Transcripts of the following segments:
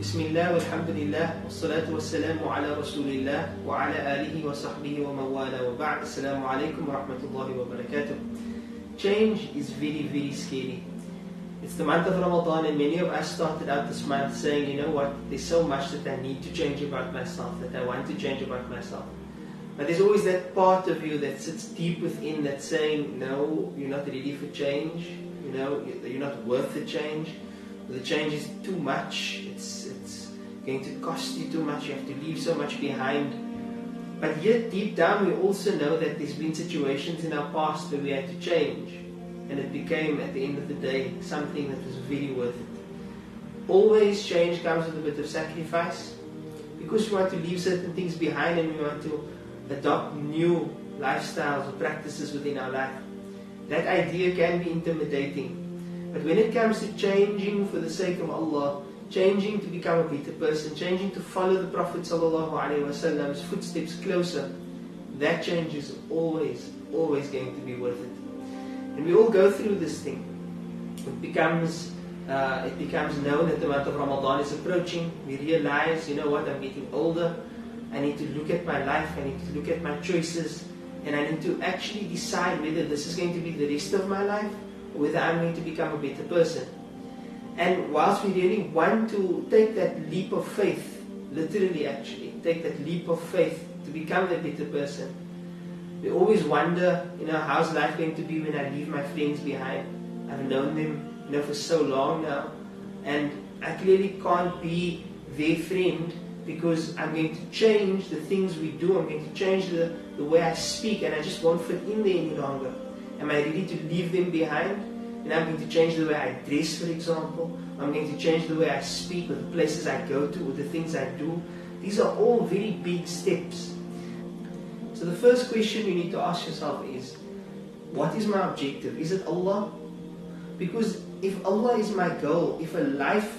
Bismillah walhamdulillah wassalatu wassalamu ala rasulillah wa ala alihi wa sahbihi wa mawala wa ba'd. Assalamu alaikum wa rahmatullahi wa barakatuh. Change is very, very scary. It's the month of Ramadan, and many of us started out this month saying, you know what, there's so much that I need to change about myself, that I want to change about myself. But there's always that part of you that sits deep within that's saying, no, you're not ready for change, you know, you're not worth the change. The change is too much, it's going to cost you too much, you have to leave so much behind. But yet deep down we also know that there's been situations in our past where we had to change, and it became at the end of the day something that was very worth it. Always change comes with a bit of sacrifice, because we want to leave certain things behind and we want to adopt new lifestyles or practices within our life. That idea can be intimidating. But when it comes to changing for the sake of Allah, changing to become a better person, changing to follow the Prophet ﷺ's footsteps closer, that change is always going to be worth it. And we all go through this thing. It becomes known that the month of Ramadan is approaching. We realize, you know what, I'm getting older. I need to look at my life, I need to look at my choices, and I need to actually decide whether this is going to be the rest of my life, whether I'm going to become a better person. And whilst we really want to take that leap of faith, literally actually, take that leap of faith to become a better person, we always wonder, you know, how's life going to be when I leave my friends behind? I've known them, you know, for so long now, and I clearly can't be their friend because I'm going to change the things we do, I'm going to change the way I speak, and I just won't fit in there any longer. Am I ready to leave them behind? And I'm going to change the way I dress, for example. I'm going to change the way I speak, or the places I go to, or the things I do. These are all very big steps. So the first question you need to ask yourself is, what is my objective? Is it Allah? Because if Allah is my goal, if a life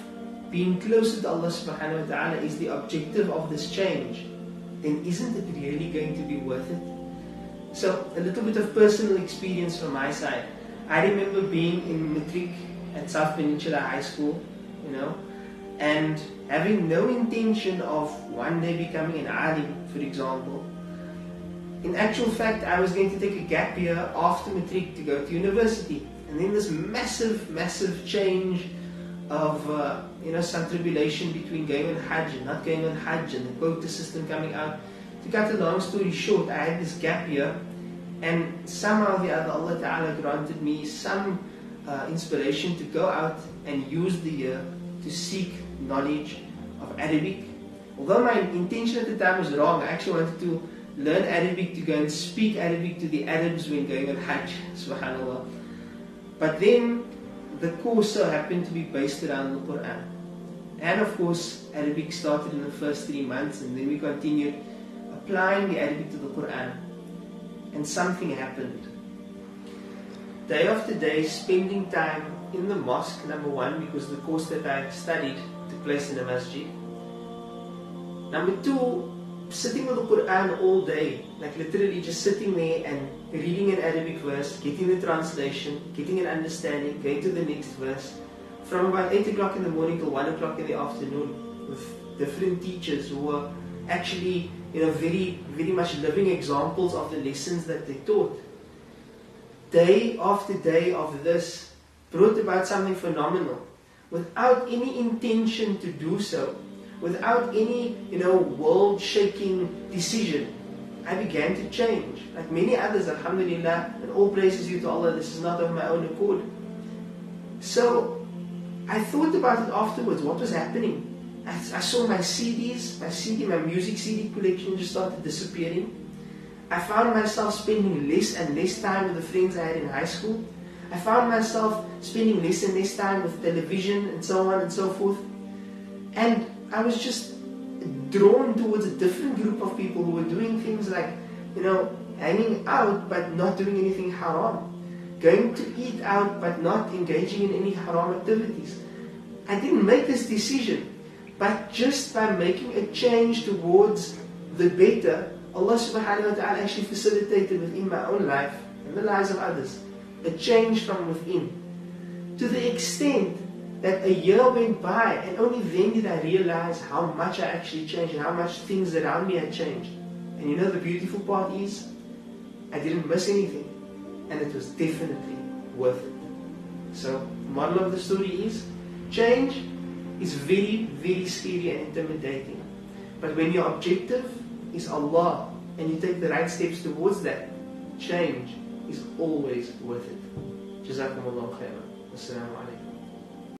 being closer to Allah subhanahu wa ta'ala is the objective of this change, then isn't it really going to be worth it? So, a little bit of personal experience from my side. I remember being in Matric at South Peninsula High School, you know, and having no intention of one day becoming an alim, for example. In actual fact, I was going to take a gap year after Matric to go to university. And then this massive change of, some tribulation between going on Hajj and not going on Hajj, and the quota system coming out. To cut a long story short, I had this gap year, and somehow or the other Allah Ta'ala granted me some inspiration to go out and use the year to seek knowledge of Arabic. Although my intention at the time was wrong, I actually wanted to learn Arabic to go and speak Arabic to the Arabs when going on Hajj, subhanAllah. But then the course so happened to be based around the Quran. And of course, Arabic started in the first 3 months, and then we continued applying the Arabic to the Quran, and something happened. Day after day, spending time in the mosque, number one, because the course that I studied took place in a masjid. Number two, sitting with the Quran all day, like literally just sitting there and reading an Arabic verse, getting the translation, getting an understanding, going to the next verse, from about 8 o'clock in the morning till 1 o'clock in the afternoon, with different teachers who were actually, very, very much living examples of the lessons that they taught. Day after day of this brought about something phenomenal, without any intention to do so, without any, world-shaking decision. I began to change. Like many others, alhamdulillah, and all praises due to Allah, this is not of my own accord. So, I thought about it afterwards, what was happening. I saw my CDs, my music CD collection just started disappearing. I found myself spending less and less time with the friends I had in high school. I found myself spending less and less time with television and so on and so forth. And I was just drawn towards a different group of people who were doing things like, hanging out but not doing anything haram. Going to eat out but not engaging in any haram activities. I didn't make this decision. But just by making a change towards the better, Allah subhanahu wa ta'ala actually facilitated within my own life and the lives of others a change from within. To the extent that a year went by and only then did I realize how much I actually changed and how much things around me had changed. And you know the beautiful part is, I didn't miss anything, and it was definitely worth it. So, moral of the story is, change is very, very scary and intimidating. But when your objective is Allah, and you take the right steps towards that, change is always worth it. Jazakumullahu khairan. Assalamu alaikum.